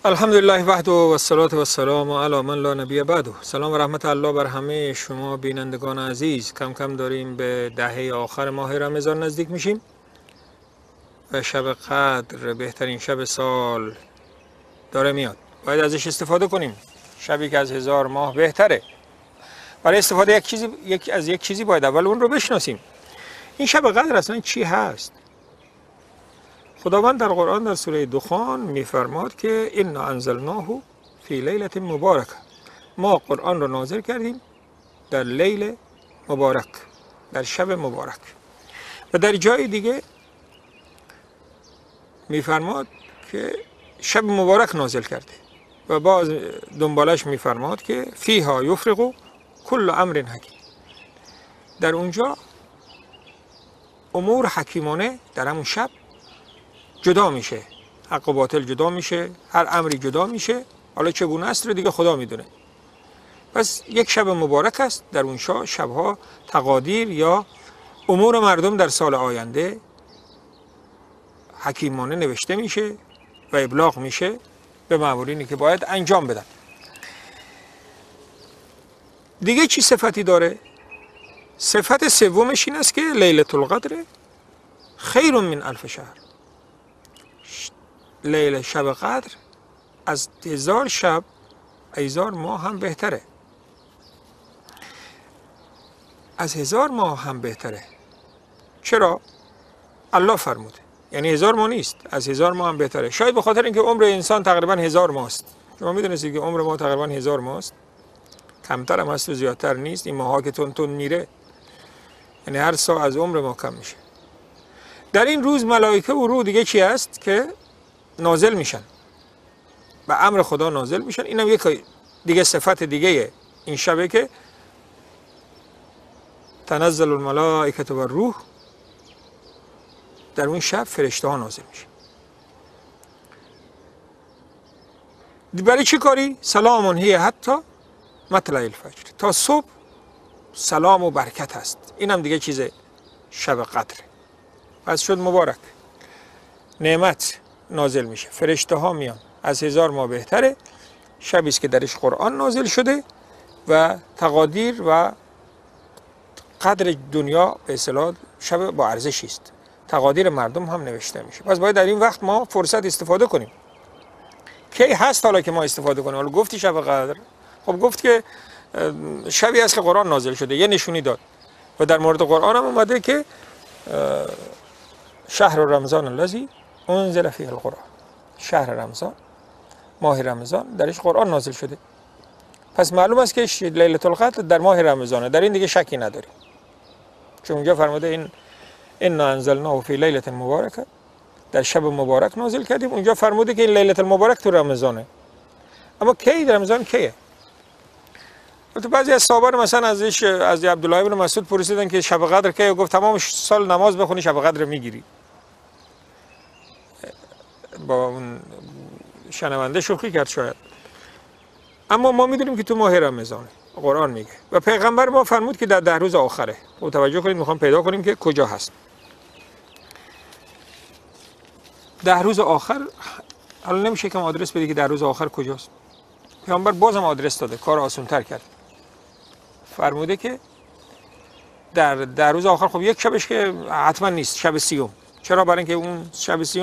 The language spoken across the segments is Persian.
الحمدلله وحده و الصلاة و السلام علی من لا نبی بعده. سلام و رحمت الله بر همه شما بینندگان عزیز. کم کم داریم به دهه آخر ماه رمضان نزدیک میشیم و شب قدر، بهترین شب سال، داره میاد. باید ازش استفاده کنیم. شبی که از 1000 ماه بهتره. برای استفاده یک چیزی باید اول اون رو بشناسیم. این شب قدر اصلا چی هست؟ خداوند در قرآن در سوره دخان میفرماد که انا انزلناه فی لیلة مبارکه. ما قرآن را نازل کردیم در لیل مبارک، در شب مبارک. و در جای دیگه میفرماد که شب مبارک نازل کرده و باز دنبالش میفرماد که فیها یفرق کل امر حکیم. در اونجا امور حکیمانه در همون شب جدا میشه، حق و باطل جدا میشه، هر امری جدا میشه. حالا چگونه است رو دیگه خدا میدونه. پس یک شب مبارک است. در اون شبها تقادیر یا امور مردم در سال آینده حکیمانه نوشته میشه و ابلاغ میشه به مامورینی که باید انجام بدن. دیگه چی صفتی داره؟ صفت سومش این است که لیلة القدر خیر من الف شهر. لیل شب قدر از 1000 شب، 1000 ماه هم بهتره. از 1000 ماه هم بهتره. چرا؟ الله فرموده. یعنی 1000 ماه نیست، از 1000 ماه هم بهتره. شاید به خاطر اینکه عمر انسان تقریبا 1000 ماه است. شما میدونستید که عمر ما تقریبا 1000 ماه است؟ کمتر هم هست و زیادتر نیست. این ماها که تون میره، یعنی هر سال از عمر ما کم میشه. در این روز ملائکه و روح دیگه چی است که نازل میشن، به امر خدا نازل میشن. اینم یک دیگه صفت دیگه این شبه که تنزل الملائکه و الروح، در اون شب فرشته ها نازل میشن. برای چی کاری؟ سلام هی حتی مطلع الفجر، تا صبح سلام و برکت هست. اینم دیگه چیز شب قدره. پس شد مبارک، نعمت نازل میشه، فرشته ها میان. از 1000 ماه بهتره. شبی است که درش قرآن نازل شده و تقادیر و قدر دنیا به اصطلاح شب با ارزشی است. تقادیر مردم هم نوشته میشه. پس باید در این وقت ما فرصت استفاده کنیم. کی هست حالا که ما استفاده کنیم؟ حالا گفتی شب قدر، خب گفت که شبی است که قرآن نازل شده، یه نشونی داد. و در مورد قرآن هم اومده که شهر رمضان الذی انزل فیه القرآن. شهر رمضان، ماه رمضان، درش قرآن نازل شده. پس معلوم است که لیلة القدر در ماه رمضانه. در این دیگه شکی نداری، چون اونجا فرموده انا انزلناه فی لیلة مبارکه، در شب مبارک نازل کردیم. اونجا فرموده که این لیلة المبارک تو رمضانه. اما کی در رمضان کیه؟ تو بعضی از صحابه مثلا از عبدالله ابن مسعود پرسیدن که شب قدر کیه؟ گفت تمام سال نماز بخونی شب قدر میگیری. با اون شنونده شوخی کرد شاید. اما ما میدونیم که تو ماه رمضانه، قرآن میگه. و پیغمبر ما فرمود که در 10 روز آخره. خب توجه کنید، میخوام پیدا کنیم که کجا هست. 10 روز آخر. حالا نمیشه که آدرس بدی که 10 روز آخر کجاست. پیغمبر بازم آدرس داده، کار آسان‌تر کرد. فرموده که در روز آخر. خب یک شبش که حتما نیست، شب 30. چرا؟ برای اینکه اون شب 30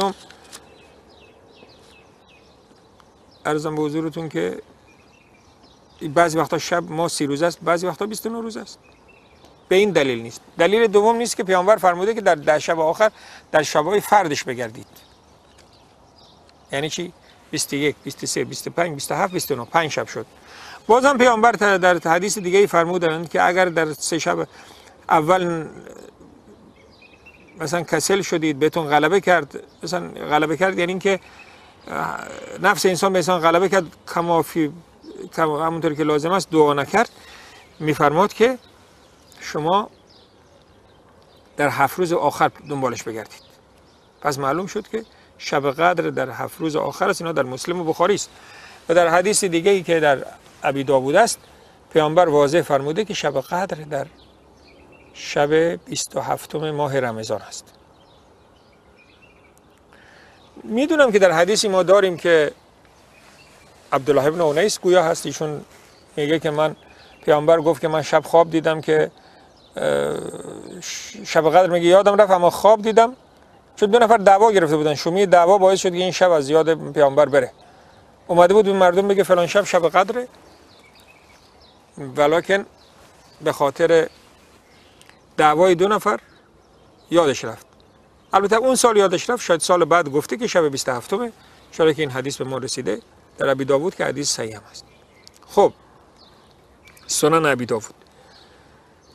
عرضم به حضورتون که بعضی وقتا شب ما 30 روز است، بعضی وقتا 29 روز است. به این دلیل نیست. دلیل دوم نیست که پیامبر فرموده که در شب آخر در شبای فردش بگردید. یعنی چی؟ 21 23 25 27 29 5 شب شد. بازم پیامبر در حدیث دیگه فرمودند که اگر در 3 شب اول مثلا کسل شدید، بهتون غلبه کرد، مثلا غلبه کرد یعنی اینکه نفس انسان به انسان غلبه کرد، کمافی همونطور که لازم است دعا نکرد، میفرماد که شما در 7 روز آخر دنبالش بگردید. پس معلوم شد که شب قدر در 7 روز آخر است. اینا در مسلم و بخاری است. و در حدیث دیگه ای که در ابی داوود است، پیامبر واضح فرموده که شب قدر در شب 27 ماه رمضان است. میدونم که در حدیثی ما داریم که عبدالله ابن اونیس گویا هست. ایشون میگه که من پیامبر گفت که من شب خواب دیدم که شب قدر، میگه یادم رفت اما خواب دیدم، چون 2 نفر دعوا گرفته بودن، شومی دعوا باعث شد که این شب از یاد پیامبر بره. اومده بود به مردم بگه فلان شب قدره، ولکن به خاطر دعوای 2 نفر یادش رفت. البته اون سال یادش رفت، شاید سال بعد گفته که شب 27مه، چرا که این حدیث به ما رسیده در ابی داوود که حدیث صحیح هم است. خب سنن ابی داوود.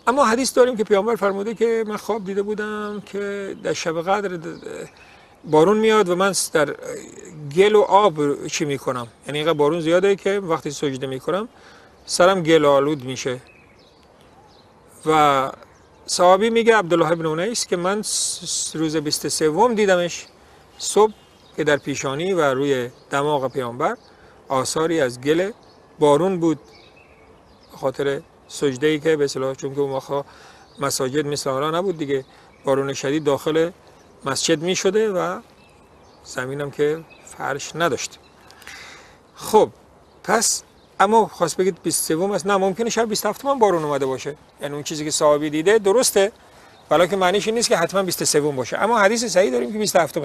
اما حدیث داریم که پیامبر فرموده که من خواب دیده بودم که در شب قدر بارون میاد و من در گل و آب چی میکنم، یعنی اینقدر بارون زیاده که وقتی سجده میکنم سرم گل آلود میشه. و صحابی میگه عبدالله ابن اونیس که من روز 23 دیدمش صبح که در پیشانی و روی دماغ پیامبر آثاری از گل بارون بود، خاطر سجده ای که به اصطلاح، چون که اون وقت مساجد مثل حالا نبود دیگه، بارون شدید داخل مسجد می شده و زمینم که فرش نداشت. خب پس اما خواست بگید 23 است، نه ممکنه شب 27 هم بارون اومده باشه، یعنی اون چیزی که صحابی دیده درسته، ولی معنیش این نیست که حتما 23 باشه. اما حدیث صحیح داریم که 27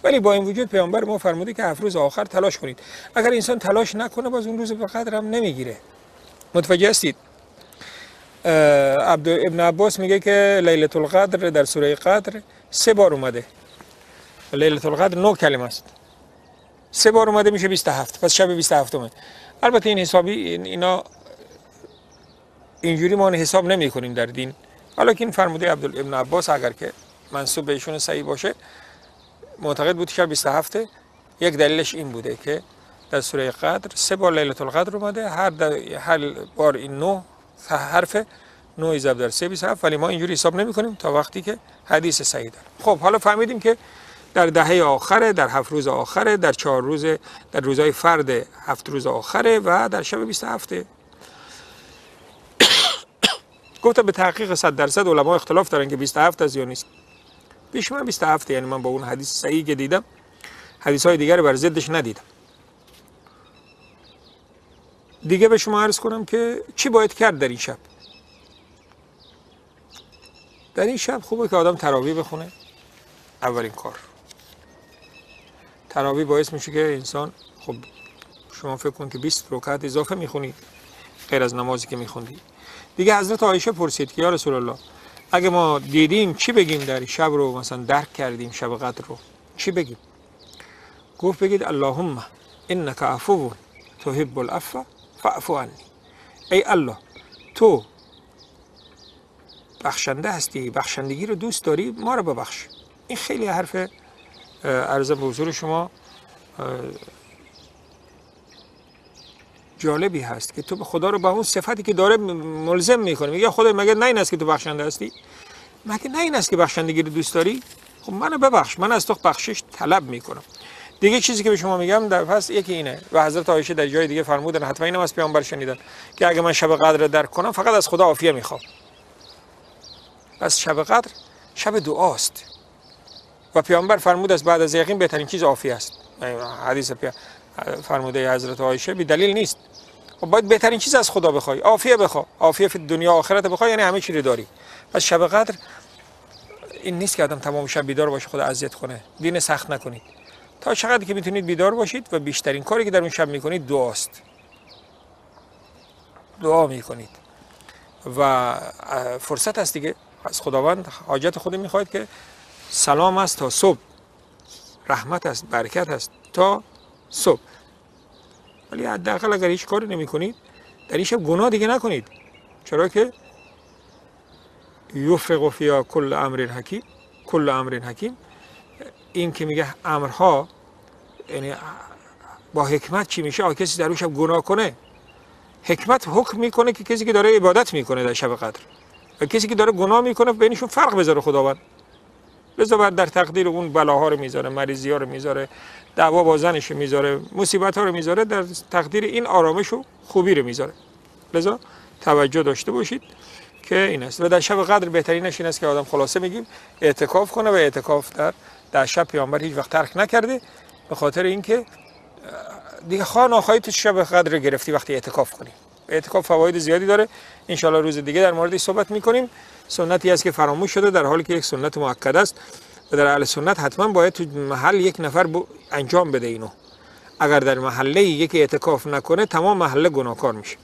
ولی با این وجود پیامبر ما فرموده که 7 روز آخر تلاش کنید. اگر انسان تلاش نکنه باز اون روز به قدر هم نمیگیره. متوجه هستید؟ ابن عباس میگه که لیلة القدر در سوره قدر 3 بار اومده. لیلة القدر 9 کلمه است، 3 بار اومده میشه 27. پس شب 27مه. البته این حسابی اینا اینجوری ما حساب نمی کنیم در دین، حالا که این فرموده ابن عباس اگر که منسوب به ایشون صحیح باشه، معتقد بود شب 27. یک دلیلش این بوده که در سوره قدر 3 بار لیلة القدر اومده، هر بار این 9 حرف 9 ضرب در 3 27، ولی ما اینجوری حساب نمی کنیم تا وقتی که حدیث صحیح داره. خب حالا فهمیدیم که در دهه آخره، در 7 روز آخره، در 4 روز، در روزهای فرد 7 روز آخره و در شب 27. گفتم به تحقیق 100% علما اختلاف دارن که 27 از یا نیست. پیش من 27، یعنی من با اون حدیث صحیحی که دیدم حدیث‌های دیگر رو بر ضدش ندیدم. دیگه به شما عرض کنم که چی باید کرد در این شب. در این شب خوبه که آدم تراویح بخونه. اولین کار تراویح باعث میشه که انسان، خب شما فکر کن که 20 رکعت اضافه میخونی غیر از نمازی که میخوندی. دیگه حضرت عایشه پرسید که یا رسول الله اگه ما دیدیم چی بگیم در این شب رو، مثلا درک کردیم شب قدر رو، چی بگیم؟ گفت بگید اللهم انک عفو تحب العفو فاعف عنی. ای الله تو بخشنده هستی، بخشندگی رو دوست داری، ما رو ببخش. این خیلی حرف عرض به حضور شما جالبی هست که تو به خدا رو به اون صفتی که داره ملزم میکنی. میگه خدا مگه نه این است که تو بخشنده هستی؟ مگه نه این است که بخشندگی رو دوست داری؟ خب منو ببخش، من از تو بخشش طلب میکنم. دیگه چیزی که به شما میگم در پس یکی اینه و حضرت عایشه در جای دیگه فرمودن، حتما اینم از پیامبر شنیدن که اگه من شب قدر درک کنم فقط از خدا عافیه میخوام. پس شب قدر شب دعاست و پیامبر فرمود از بعد از یقین بهترین چیز عافیه است. حدیث فرموده حضرت عایشه بی دلیل نیست. خب باید بهترین چیز از خدا بخوای، عافیه بخوا، عافیه فی دنیا آخرت بخوای، یعنی همه چی رو داری. پس شب قدر این نیست که آدم تمام شب بیدار باشه خدا اذیت کنه. دین سخت نکنید. تا چقدر که میتونید بیدار باشید و بیشترین کاری که در اون شب میکنید دعاست. دعا میکنید و فرصت هست دیگه. از خداوند حاجت خود میخواید که سلام است تا صبح، رحمت است، برکت است تا صبح. ولی حداقل اگر هیچ کاری نمیکنید در این شب گناه دیگه نکنید، چرا که یفرق فیها کل امر حکیم، کل امر حکیم. این که میگه امرها یعنی با حکمت چی میشه؟ کسی در اون شب گناه کنه، حکمت حکم میکنه که کسی که داره عبادت میکنه در شب قدر و کسی که داره گناه میکنه بینشون فرق بذاره خداوند. لذا در تقدیر اون بلاها رو میذاره، مریضی ها رو میذاره، دعوا با زنش رو میذاره، مصیبت ها رو میذاره، در تقدیر این آرامش و خوبی رو میذاره. لذا توجه داشته باشید که این است. و در شب قدر بهترینش این است که آدم خلاصه میگیم اعتکاف کنه و اعتکاف در شب پیامبر هیچ وقت ترک نکرده، به خاطر اینکه دیگه خواه ناخواهی تو شب قدر گرفتی وقتی اعتکاف کنی. اعتکاف فواید زیادی داره، انشالله روز دیگه در موردش صحبت میکنیم. سنتی است که فراموش شده در حالی که یک سنت مؤکد است و در اهل سنت حتما باید تو محل یک نفر انجام بده اینو. اگر در محله یکی اعتکاف نکنه تمام محله گناهکار میشه.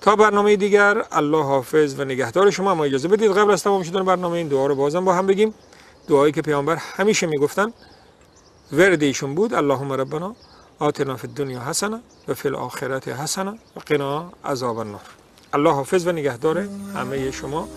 تا برنامه دیگر، الله حافظ و نگهدار شما. اما اجازه بدید قبل از تمام شدن برنامه این دعا رو بازم با هم بگیم. دعایی که پیامبر همیشه میگفتن، ورد ایشون بود: اللهم ربنا آتنا فی الدنیا حسنه و فی الاخره حسنه و قنا عذاب النار. الله حافظ و نگهدار همه شما.